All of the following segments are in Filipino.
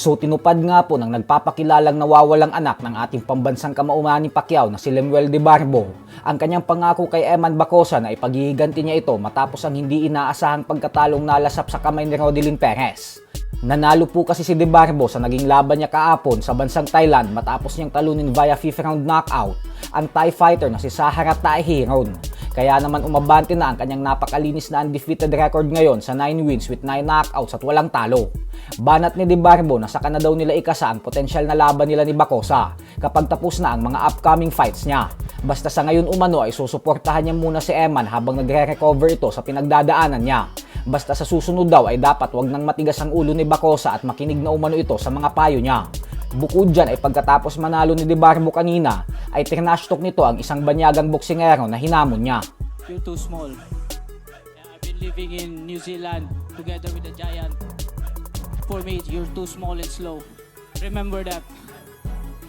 So tinupad nga po ng nagpapakilalang nawawalang anak ng ating pambansang kamauunahan ni Pacquiao na si Lemuel de Barbo ang kanyang pangako kay Eman Bacosa na ipagiganti niya ito matapos ang hindi inaasahang pagkatalong nalasap sa kamay ni Rodelin Perez. Nanalo po kasi si De Barbo sa naging laban niya kaapon sa bansang Thailand matapos niyang talunin via 5th round knockout ang Thai fighter na si Sahara Tahirong. Kaya naman umabante na ang kanyang napakalinis na undefeated record ngayon sa 9 wins with 9 knockouts at walang talo. Banat ni De Barbo na saka na daw nila ikasa ang potensyal na laban nila ni Bacosa kapag tapos na ang mga upcoming fights niya. Basta sa ngayon umano ay susuportahan niya muna si Eman habang nagre-recover ito sa pinagdadaanan niya. Basta sa susunod daw ay dapat wag nang matigas ang ulo ni Bacosa at makinig na umano ito sa mga payo niya. Bukod dyan ay pagkatapos manalo ni De Barbo kanina ay trinashtalk nito ang isang banyagang boksingero na hinamon niya. You're too small. I've been living in New Zealand together with a giant. For me, you're too small and slow. Remember that.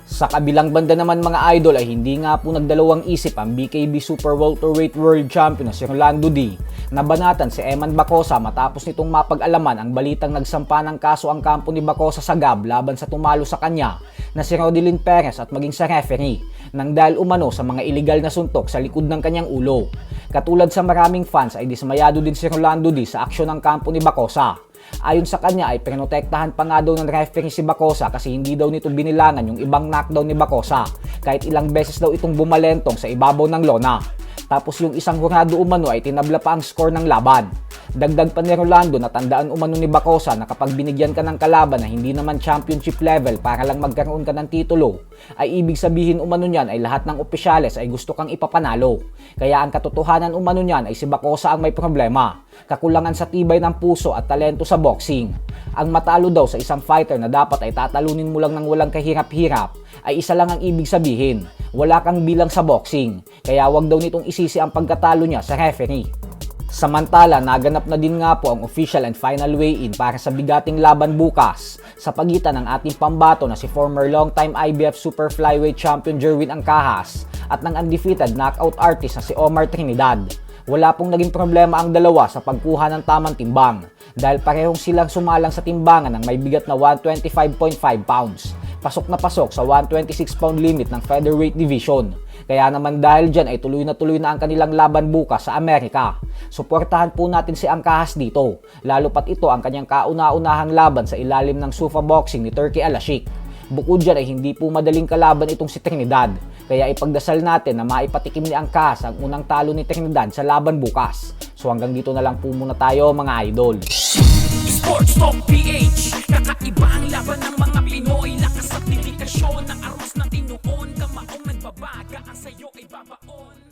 Sa kabilang banda naman mga idol ay hindi nga po nagdalawang isip ang BKB Super Welterweight World Champion na si Rolando D. Nabanatan si Eman Bacosa matapos nitong mapag-alaman ang balitang nagsampa ng kaso ang kampo ni Bacosa sa GAB laban sa tumalo sa kanya na si Rodelin Perez at maging sa referee nang dahil umano sa mga iligal na suntok sa likod ng kanyang ulo. Katulad sa maraming fans ay dismayado din si Rolando D sa aksyon ng kampo ni Bacosa. Ayon sa kanya ay pinotektahan pa nga daw ng referee si Bacosa kasi hindi daw nito binilangan yung ibang knockdown ni Bacosa kahit ilang beses daw itong bumalentong sa ibabaw ng lona. Tapos yung isang hurado umano ay tinabla pa ang score ng laban. Dagdag pa ni Rolando na tandaan umano ni Bacosa na kapag binigyan ka ng kalaban na hindi naman championship level para lang magkaroon ka ng titulo, ay ibig sabihin umano niyan ay lahat ng opisyales ay gusto kang ipapanalo. Kaya ang katotohanan umano niyan ay si Bacosa ang may problema, kakulangan sa tibay ng puso at talento sa boxing. Ang matalo daw sa isang fighter na dapat ay tatalunin mo lang ng walang kahirap-hirap ay isa lang ang ibig sabihin, wala kang bilang sa boxing. Kaya wag daw nitong isisi ang pagkatalo niya sa referee. Samantala, naganap na din nga po ang official and final weigh-in para sa bigating laban bukas sa pagitan ng ating pambato na si former long-time IBF Super Flyweight Champion Jerwin Angcahas at ng undefeated knockout artist na si Omar Trinidad. Wala pong naging problema ang dalawa sa pagkuha ng tamang timbang dahil parehong silang sumalang sa timbangan ng may bigat na 125.5 pounds. Pasok na pasok sa 126 pound limit ng featherweight division. Kaya naman dahil dyan ay tuloy na ang kanilang laban bukas sa Amerika. Suportahan po natin si Angcahas dito, lalo pat ito ang kanyang kauna-unahang laban sa ilalim ng Sufa Boxing ni Turki Al-Ashik. Bukod dyan ay hindi po madaling kalaban itong si Trinidad, kaya ipagdasal natin na maipatikim ni Angcahas ang unang talo ni Trinidad sa laban bukas. So hanggang dito na lang po muna tayo mga idol. Sports Talk PH, kakaiba ang laban ng mga Pinoy, lakas at dedikasyon ng armas ng tinuon, kamaong nagbabaga ang sayo ay babaon.